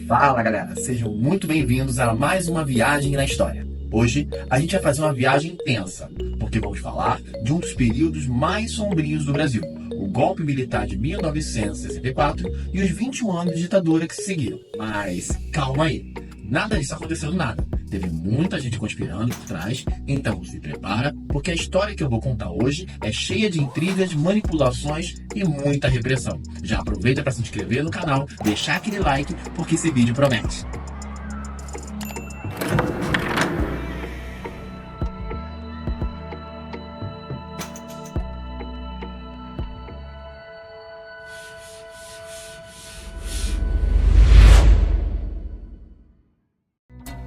Fala galera, sejam muito bem-vindos a mais uma viagem na história. Hoje a gente vai fazer uma viagem intensa, porque vamos falar de um dos períodos mais sombrios do Brasil, o golpe militar de 1964 e os 21 anos de ditadura que se seguiram. Mas calma aí, nada disso aconteceu do nada. Teve muita gente conspirando por trás, então se prepara, porque a história que eu vou contar hoje é cheia de intrigas, manipulações e muita repressão. Já aproveita para se inscrever no canal, deixar aquele like, porque esse vídeo promete.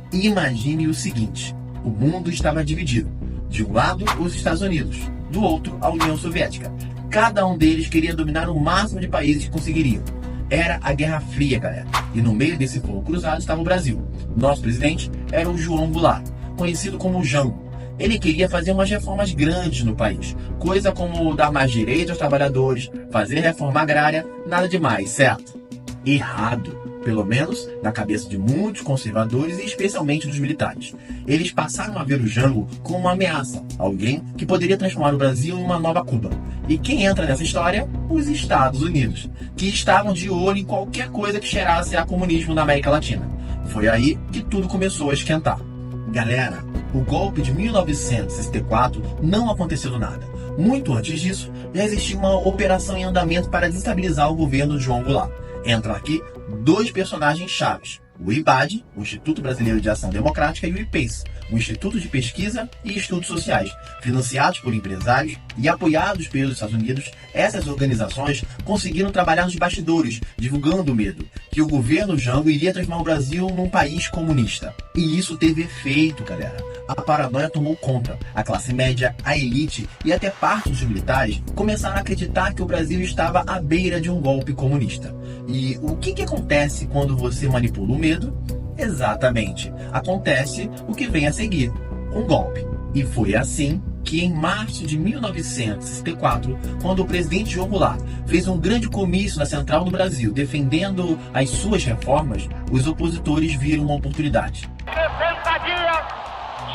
Imagine o seguinte, o mundo estava dividido. De um lado, os Estados Unidos, do outro, a União Soviética. Cada um deles queria dominar o máximo de países que conseguiriam. Era a Guerra Fria, galera. E no meio desse fogo cruzado estava o Brasil. Nosso presidente era o João Goulart, conhecido como Jango. Ele queria fazer umas reformas grandes no país. Coisa como dar mais direitos aos trabalhadores, fazer reforma agrária, nada demais, certo? Errado. Pelo menos na cabeça de muitos conservadores e especialmente dos militares. Eles passaram a ver o Jango como uma ameaça, alguém que poderia transformar o Brasil em uma nova Cuba. E quem entra nessa história? Os Estados Unidos, que estavam de olho em qualquer coisa que cheirasse a comunismo na América Latina. Foi aí que tudo começou a esquentar. Galera, o golpe de 1964 não aconteceu do nada. Muito antes disso, já existia uma operação em andamento para desestabilizar o governo de João Goulart. Entram aqui dois personagens chaves, o IBAD, o Instituto Brasileiro de Ação Democrática, e o IPES, o Instituto de Pesquisa e Estudos Sociais. Financiados por empresários e apoiados pelos Estados Unidos, essas organizações conseguiram trabalhar nos bastidores, divulgando o medo, que o governo Jango iria transformar o Brasil num país comunista. E isso teve efeito, galera. A paranoia tomou conta. A classe média, a elite e até parte dos militares começaram a acreditar que o Brasil estava à beira de um golpe comunista. E o que acontece quando você manipula o medo? Exatamente, acontece o que vem a seguir, um golpe. E foi assim que em março de 1964, quando o presidente João Goulart fez um grande comício na Central do Brasil defendendo as suas reformas, os opositores viram uma oportunidade. 60 dias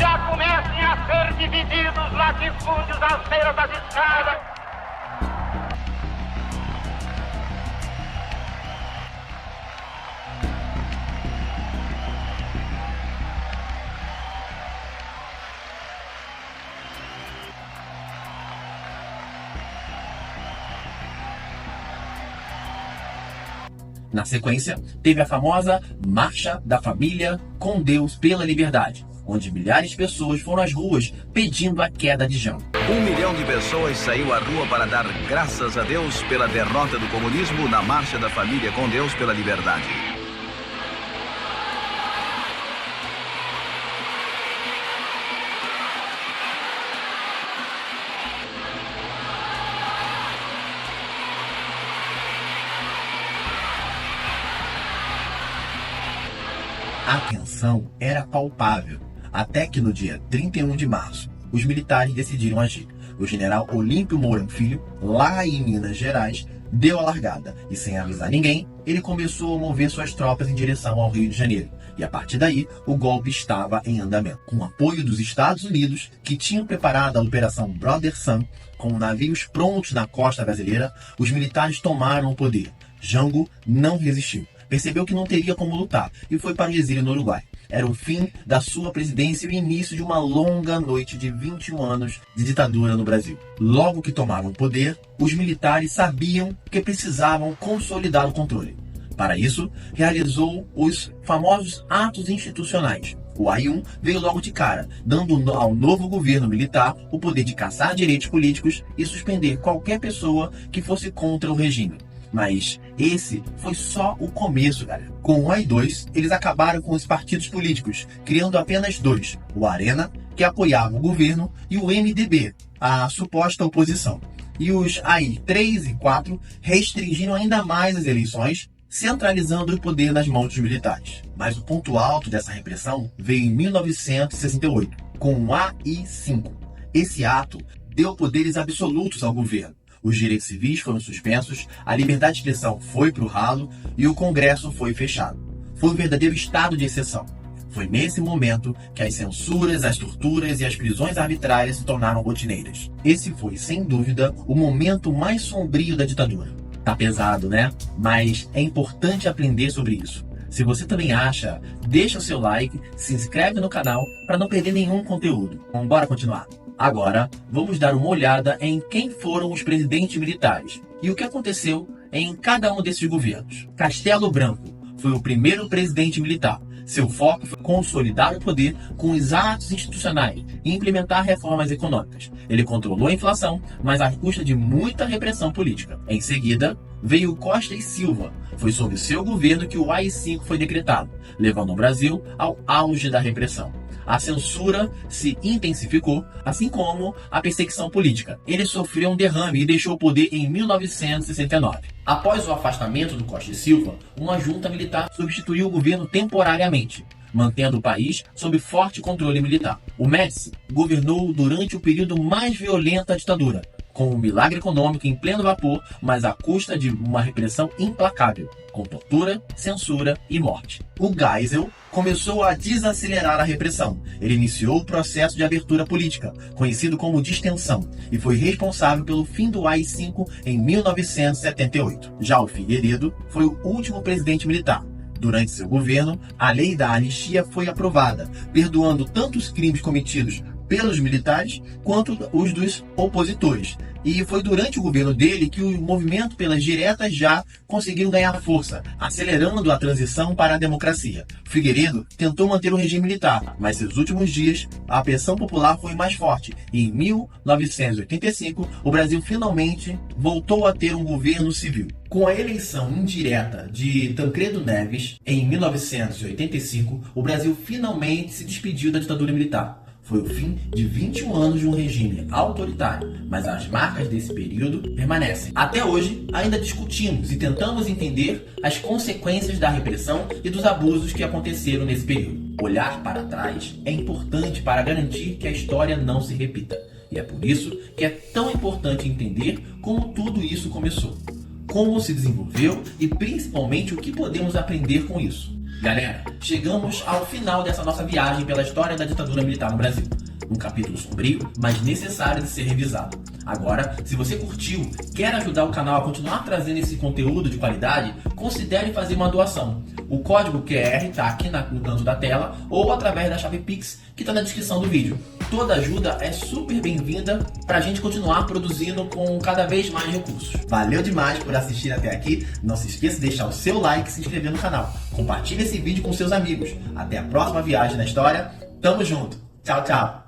já comecem a ser divididos latifúndios às beiras das estradas. Na sequência, teve a famosa Marcha da Família com Deus pela Liberdade, onde milhares de pessoas foram às ruas pedindo a queda de Jango. 1 milhão de pessoas saiu à rua para dar graças a Deus pela derrota do comunismo na Marcha da Família com Deus pela Liberdade. A tensão era palpável, até que no dia 31 de março, os militares decidiram agir. O general Olímpio Mourão Filho, lá em Minas Gerais, deu a largada e, sem avisar ninguém, ele começou a mover suas tropas em direção ao Rio de Janeiro. E a partir daí, o golpe estava em andamento. Com o apoio dos Estados Unidos, que tinham preparado a Operação Brother Sun, com navios prontos na costa brasileira, os militares tomaram o poder. Jango não resistiu. Percebeu que não teria como lutar e foi para o exílio no Uruguai. Era o fim da sua presidência e o início de uma longa noite de 21 anos de ditadura no Brasil. Logo que tomaram o poder, os militares sabiam que precisavam consolidar o controle. Para isso, realizou os famosos atos institucionais. O AI-1 veio logo de cara, dando ao novo governo militar o poder de caçar direitos políticos e suspender qualquer pessoa que fosse contra o regime. Mas esse foi só o começo, galera. Com o AI-2, eles acabaram com os partidos políticos, criando apenas dois: o Arena, que apoiava o governo, e o MDB, a suposta oposição. E os AI-3 e 4 restringiram ainda mais as eleições, centralizando o poder nas mãos dos militares. Mas o ponto alto dessa repressão veio em 1968, com o AI-5. Esse ato deu poderes absolutos ao governo. Os direitos civis foram suspensos, a liberdade de expressão foi para o ralo e o Congresso foi fechado. foi um verdadeiro estado de exceção. Foi nesse momento que as censuras, as torturas e as prisões arbitrárias se tornaram rotineiras. Esse foi, sem dúvida, o momento mais sombrio da ditadura. Tá pesado, né? Mas é importante aprender sobre isso. Se você também acha, deixa o seu like, se inscreve no canal para não perder nenhum conteúdo. Então, bora continuar. Agora, vamos dar uma olhada em quem foram os presidentes militares e o que aconteceu em cada um desses governos. Castelo Branco foi o primeiro presidente militar. Seu foco foi consolidar o poder com os atos institucionais e implementar reformas econômicas. Ele controlou a inflação, mas à custa de muita repressão política. Em seguida, veio Costa e Silva. Foi sob seu governo que o AI-5 foi decretado, levando o Brasil ao auge da repressão. A censura se intensificou, assim como a perseguição política. Ele sofreu um derrame e deixou o poder em 1969. Após o afastamento do Costa e Silva, uma junta militar substituiu o governo temporariamente, mantendo o país sob forte controle militar. O Médici governou durante o período mais violento da ditadura, com um milagre econômico em pleno vapor, mas à custa de uma repressão implacável, com tortura, censura e morte. O Geisel começou a desacelerar a repressão. Ele iniciou o processo de abertura política, conhecido como distensão, e foi responsável pelo fim do AI-5 em 1978. Já o Figueiredo foi o último presidente militar. Durante seu governo, a lei da anistia foi aprovada, perdoando tanto os crimes cometidos pelos militares quanto os dos opositores. E foi durante o governo dele que o movimento pelas diretas já conseguiu ganhar força, acelerando a transição para a democracia. Figueiredo tentou manter o regime militar, mas seus últimos dias a pressão popular foi mais forte e em 1985 o Brasil finalmente voltou a ter um governo civil. Com a eleição indireta de Tancredo Neves em 1985, o Brasil finalmente se despediu da ditadura militar. Foi o fim de 21 anos de um regime autoritário, mas as marcas desse período permanecem. Até hoje, ainda discutimos e tentamos entender as consequências da repressão e dos abusos que aconteceram nesse período. Olhar para trás é importante para garantir que a história não se repita. E é por isso que é tão importante entender como tudo isso começou, como se desenvolveu e principalmente o que podemos aprender com isso. Galera, chegamos ao final dessa nossa viagem pela história da ditadura militar no Brasil. Um capítulo sombrio, mas necessário de ser revisado. Agora, se você curtiu, quer ajudar o canal a continuar trazendo esse conteúdo de qualidade, considere fazer uma doação. O código QR está aqui no canto da tela ou através da chave Pix que está na descrição do vídeo. Toda ajuda é super bem-vinda para a gente continuar produzindo com cada vez mais recursos. Valeu demais por assistir até aqui. Não se esqueça de deixar o seu like e se inscrever no canal. Compartilhe esse vídeo com seus amigos. Até a próxima viagem na história. Tamo junto. Tchau, tchau.